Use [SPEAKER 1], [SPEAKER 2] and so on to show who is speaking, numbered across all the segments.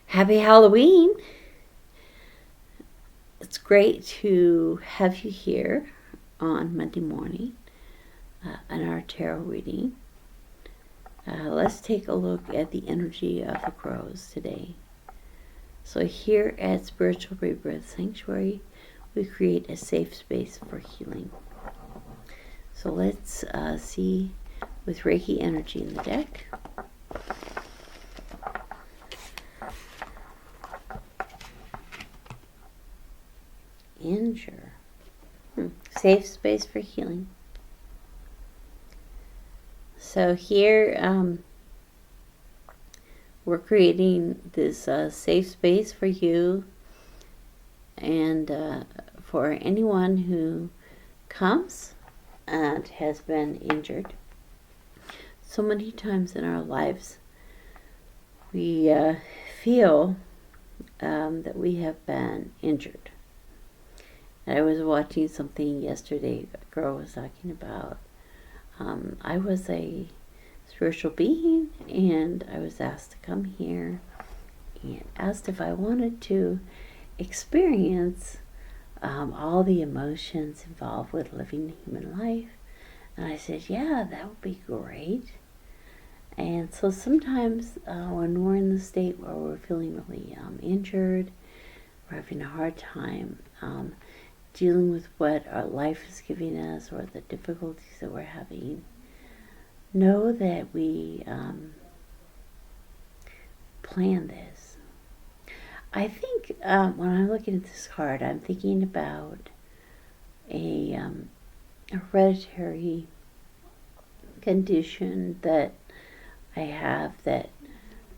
[SPEAKER 1] Happy Halloween! It's great to have you here on Monday morning on our tarot reading. Let's take a look at the energy of the crows today. So here at Spiritual Rebirth Sanctuary, we create a safe space for healing. So let's see with Reiki energy in the deck. Injure. Safe space for healing. So here we're creating this safe space for you and for anyone who comes and has been injured. So many times in our lives we feel that we have been injured. I was watching something yesterday, a girl was talking about, I was a spiritual being and I was asked to come here and asked if I wanted to experience all the emotions involved with living human life. And I said, yeah, that would be great. And so sometimes when we're in the state where we're feeling really injured, we're having a hard time dealing with what our life is giving us or the difficulties that we're having, know that we plan this. I think when I'm looking at this card, I'm thinking about a hereditary condition that I have that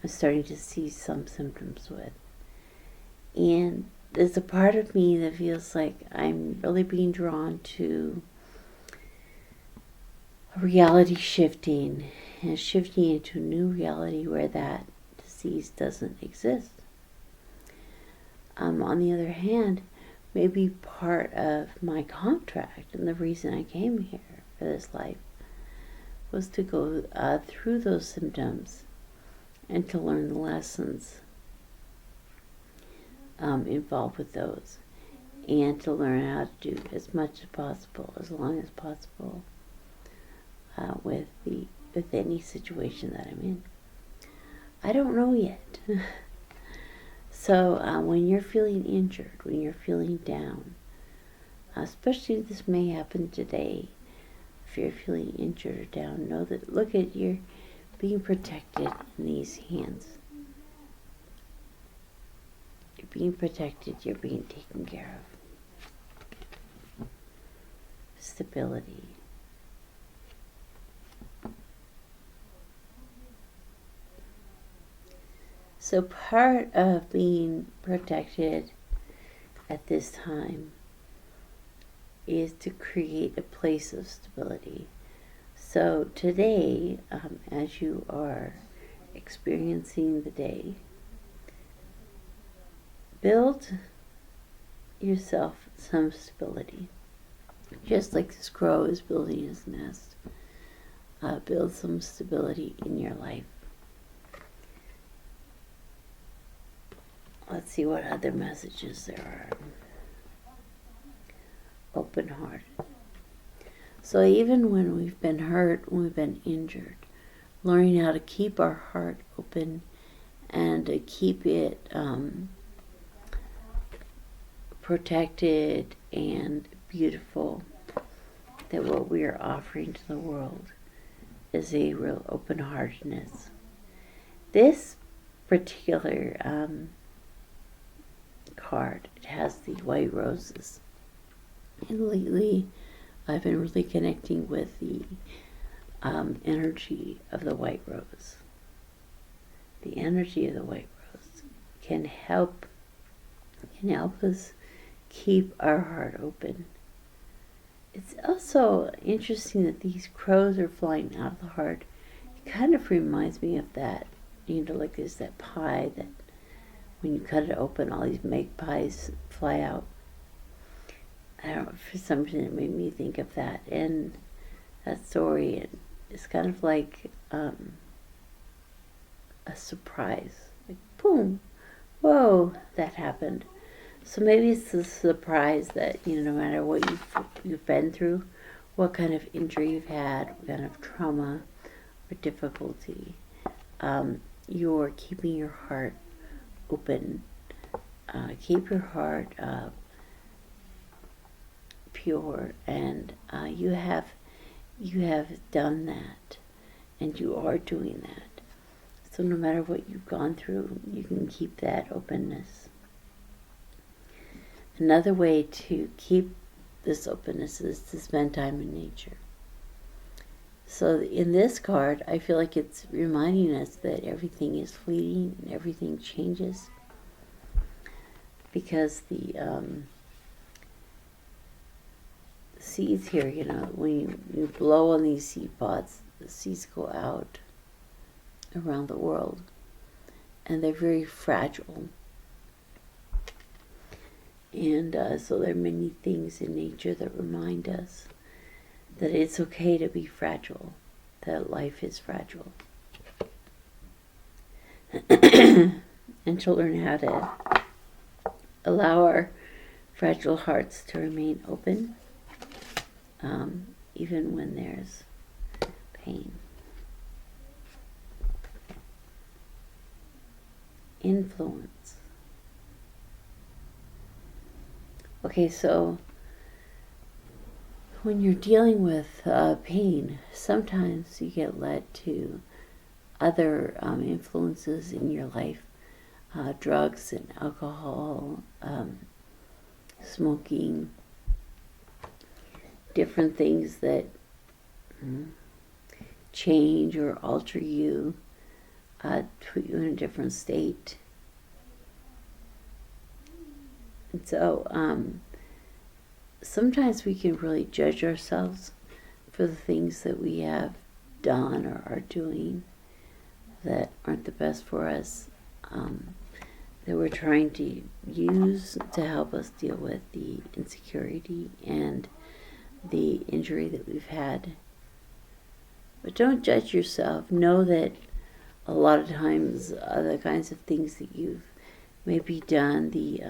[SPEAKER 1] I'm starting to see some symptoms with. And there's a part of me that feels like I'm really being drawn to reality shifting and shifting into a new reality where that disease doesn't exist. On the other hand, maybe part of my contract and the reason I came here for this life was to go through those symptoms and to learn the lessons involved with those, and to learn how to do as much as possible, as long as possible, with any situation that I'm in. I don't know yet. So when you're feeling injured, when you're feeling down, especially this may happen today, if you're feeling injured or down, know that, look at, you're being protected in these hands. You're being protected, you're being taken care of. Stability. So part of being protected at this time is to create a place of stability. So today, as you are experiencing the day, build yourself some stability. Just like this crow is building his nest, build some stability in your life. Let's see what other messages there are. Open-hearted. So even when we've been hurt, when we've been injured, learning how to keep our heart open and to keep it protected and beautiful, that what we are offering to the world is a real open-heartedness. This particular card, it has the white roses, and lately I've been really connecting with the energy of the white rose. The energy of the white rose can help us keep our heart open. It's also interesting that these crows are flying out of the heart. It kind of reminds me of that, like there's that pie that when you cut it open, all these magpies fly out. I don't know, for some reason it made me think of that in that story. And it's kind of like a surprise. Like, boom, whoa, that happened. So maybe it's the surprise that, no matter what you've been through, what kind of injury you've had, what kind of trauma or difficulty, you're keeping your heart open. Keep your heart pure, and you have done that, and you are doing that. So no matter what you've gone through, you can keep that openness. Another way to keep this openness is to spend time in nature. So in this card, I feel like it's reminding us that everything is fleeting and everything changes, because the seeds here, when you blow on these seed pods, the seeds go out around the world, and they're very fragile. And so there are many things in nature that remind us that it's okay to be fragile, that life is fragile. And to learn how to allow our fragile hearts to remain open, even when there's pain. Influence. Okay, so when you're dealing with pain, sometimes you get led to other influences in your life, drugs and alcohol, smoking, different things that change or alter you, put you in a different state. And so sometimes we can really judge ourselves for the things that we have done or are doing that aren't the best for us, that we're trying to use to help us deal with the insecurity and the injury that we've had. But don't judge yourself. Know that a lot of times the kinds of things that you've maybe done, the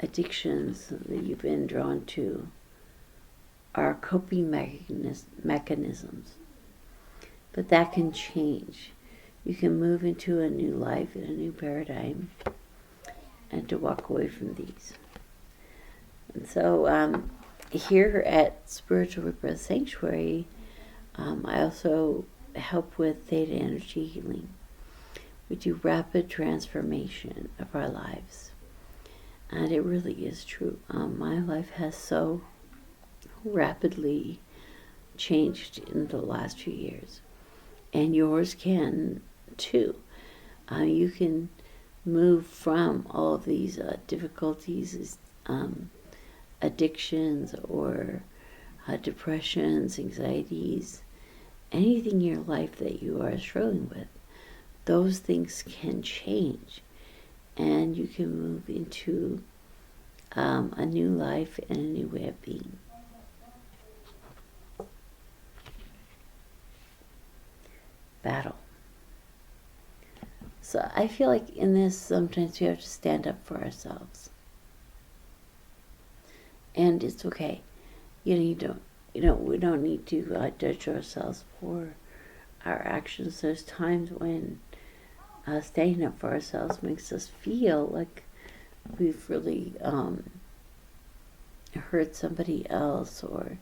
[SPEAKER 1] addictions that you've been drawn to, are coping mechanisms. But that can change. You can move into a new life and a new paradigm, and to walk away from these. And so here at Spiritual Rebirth Sanctuary, I also help with theta energy healing. We do rapid transformation of our lives. And it really is true. My life has so rapidly changed in the last few years. And yours can too. You can move from all of these difficulties, addictions, or depressions, anxieties, anything in your life that you are struggling with. Those things can change, and you can move into a new life and a new way of being. Battle. So I feel like in this, sometimes we have to stand up for ourselves, and it's okay. We don't need to judge ourselves for our actions. There's times when standing up for ourselves makes us feel like we've really hurt somebody else, or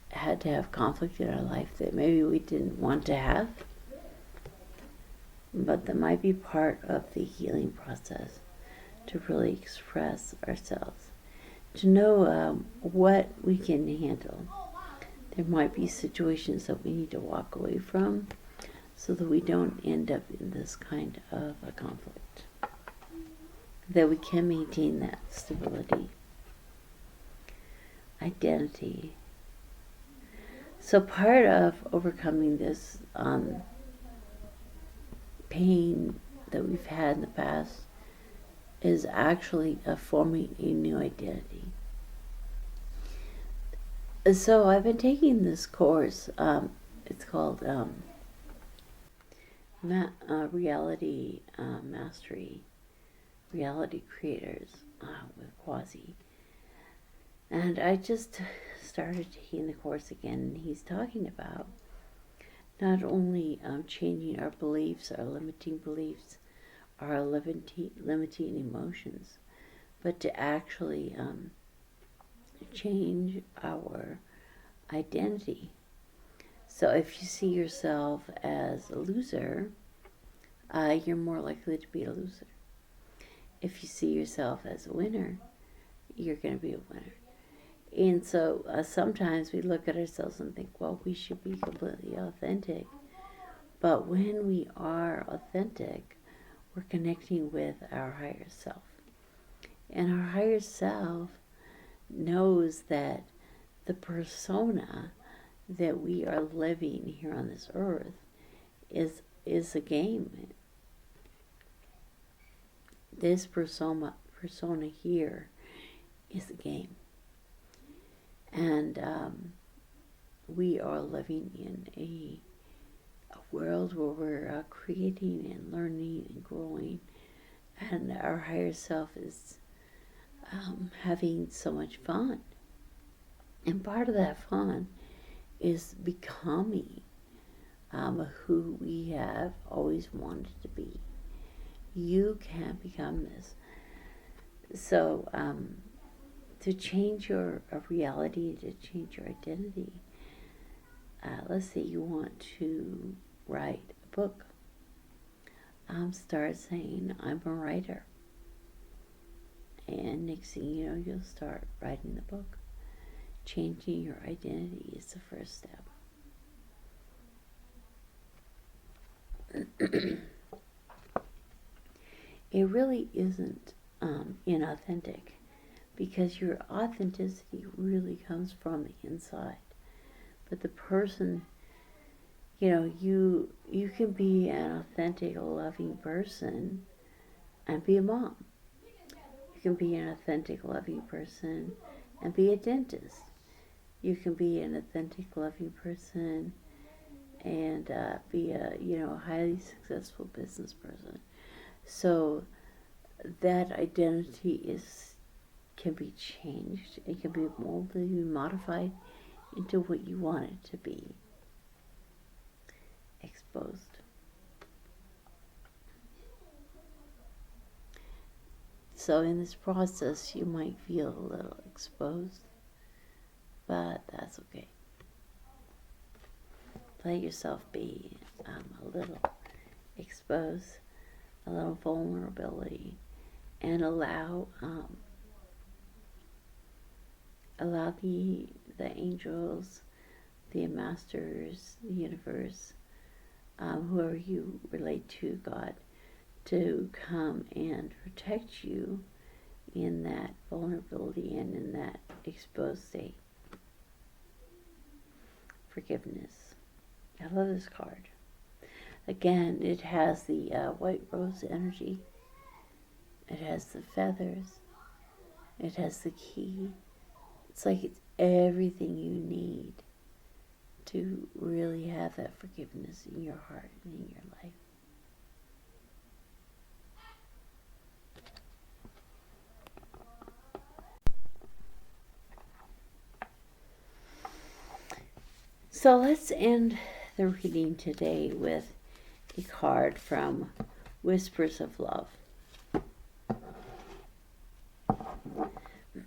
[SPEAKER 1] had to have conflict in our life that maybe we didn't want to have. But that might be part of the healing process, to really express ourselves, to know what we can handle. There might be situations that we need to walk away from, so that we don't end up in this kind of a conflict, that we can maintain that stability. Identity. So part of overcoming this pain that we've had in the past is actually forming a new identity. So I've been taking this course. It's called reality mastery, reality creators with Quasi. And I just started taking the course again, and he's talking about not only changing our beliefs, our limiting beliefs, our limiting emotions, but to actually change our identity. So if you see yourself as a loser, you're more likely to be a loser. If you see yourself as a winner, you're going to be a winner. And so sometimes we look at ourselves and think, well, we should be completely authentic. But when we are authentic, we're connecting with our higher self. And our higher self knows that the persona that we are living here on this earth is a game. This persona here is a game. And we are living in a world where we're creating and learning and growing, and our higher self is having so much fun. And part of that fun is becoming who we have always wanted to be. You can become this. So to change your reality, to change your identity, let's say you want to write a book. Start saying, I'm a writer. And next thing you know, you'll start writing the book. Changing your identity is the first step. It really isn't inauthentic, because your authenticity really comes from the inside. But the person, you can be an authentic, loving person and be a mom. You can be an authentic, loving person and be a dentist. You can be an authentic, loving person and be a highly successful business person. So that identity can be changed. It can be molded, modified into what you want it to be. Exposed. So in this process, you might feel a little exposed, but that's okay. Let yourself be a little exposed, a little vulnerability, and allow the angels, the masters, the universe, whoever you relate to, God, to come and protect you in that vulnerability and in that exposed state. Forgiveness. I love this card. Again, it has the white rose energy. It has the feathers. It has the key. It's like it's everything you need to really have that forgiveness in your heart and in your life. So let's end the reading today with a card from Whispers of Love.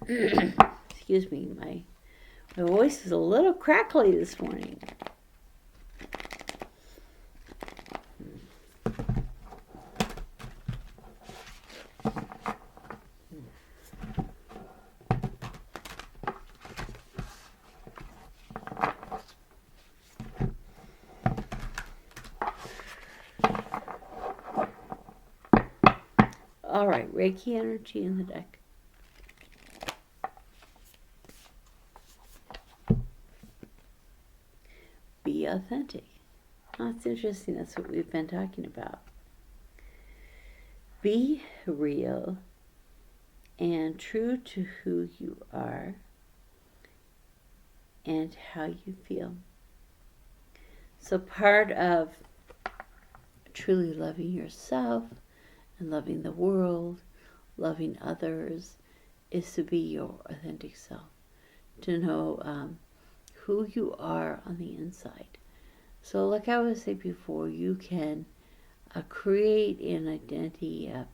[SPEAKER 1] Excuse me, my voice is a little crackly this morning. All right, Reiki energy in the deck. Be authentic. Oh, it's interesting. That's what we've been talking about. Be real and true to who you are and how you feel. So part of truly loving yourself and loving the world, loving others, is to be your authentic self, to know who you are on the inside. So like I was saying before, you can create an identity of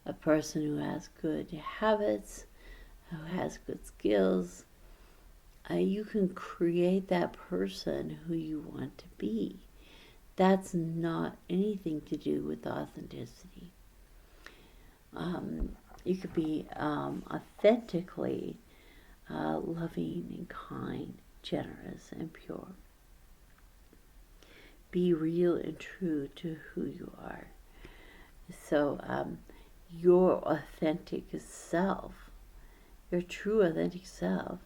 [SPEAKER 1] a person who has good habits, who has good skills. You can create that person who you want to be. That's not anything to do with authenticity. You could be authentically loving and kind, generous and pure. Be real and true to who you are. So your authentic self, your true authentic self,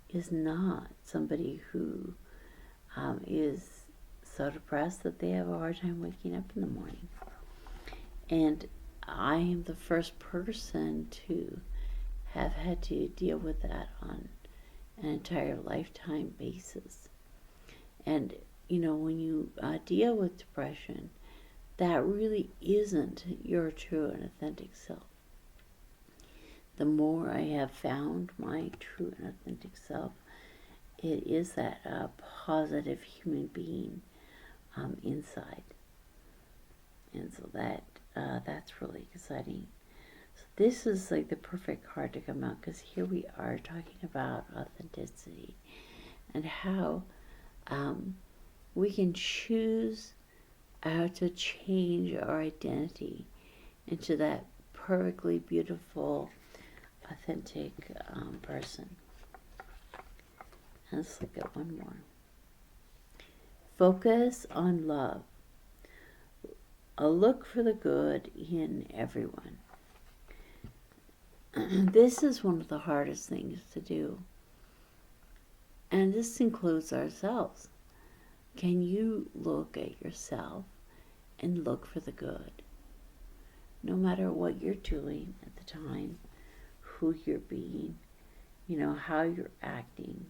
[SPEAKER 1] is not somebody who is so depressed that they have a hard time waking up in the morning. And I am the first person to have had to deal with that on an entire lifetime basis. And when you deal with depression, that really isn't your true and authentic self. The more I have found my true and authentic self, it is that positive human being inside. And so that's really exciting. So this is like the perfect card to come out, because here we are talking about authenticity and how we can choose how to change our identity into that perfectly beautiful, authentic person. Let's look at one more. Focus on love. Look for the good in everyone. This is one of the hardest things to do. And this includes ourselves. Can you look at yourself and look for the good? No matter what you're doing at the time, who you're being, how you're acting.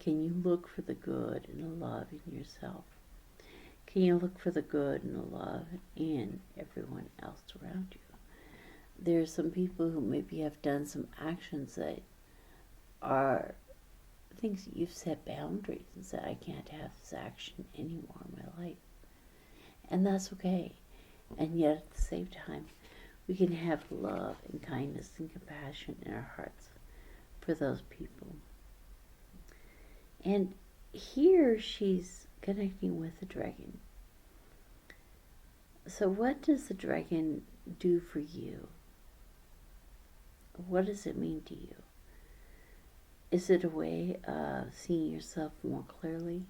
[SPEAKER 1] Can you look for the good and the love in yourself? Can you look for the good and the love in everyone else around you? There are some people who maybe have done some actions that are things that you've set boundaries and said, I can't have this action anymore in my life. And that's okay. And yet at the same time, we can have love and kindness and compassion in our hearts for those people. And here she's connecting with the dragon. So what does the dragon do for you? What does it mean to you? Is it a way of seeing yourself more clearly?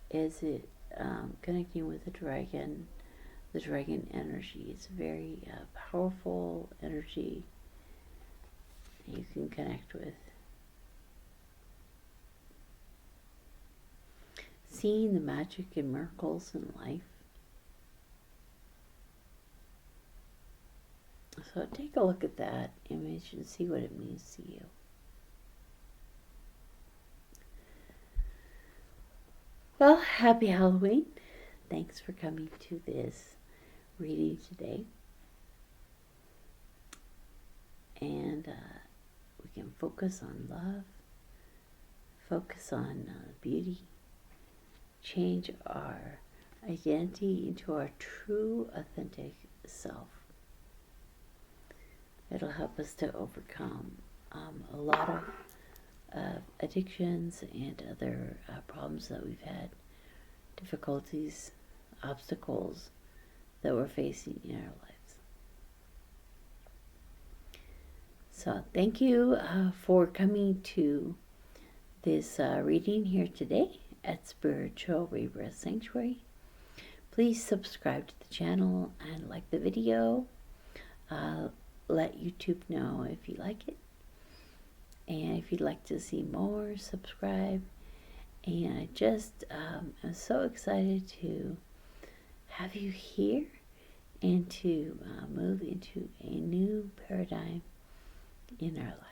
[SPEAKER 1] Is it connecting with the dragon? The dragon energy is very powerful energy you can connect with. Seeing the magic and miracles in life. So take a look at that image and see what it means to you. Well, happy Halloween. Thanks for coming to this reading today. And we can focus on love, focus on beauty, change our identity into our true, authentic self. It'll help us to overcome a lot of addictions and other problems that we've had, difficulties, obstacles that we're facing in our lives. So thank you for coming to this reading here today at Spiritual Rebirth Sanctuary. Please subscribe to the channel and like the video. Let YouTube know if you like it. And if you'd like to see more, subscribe. And I just am so excited to have you here and to move into a new paradigm in our life.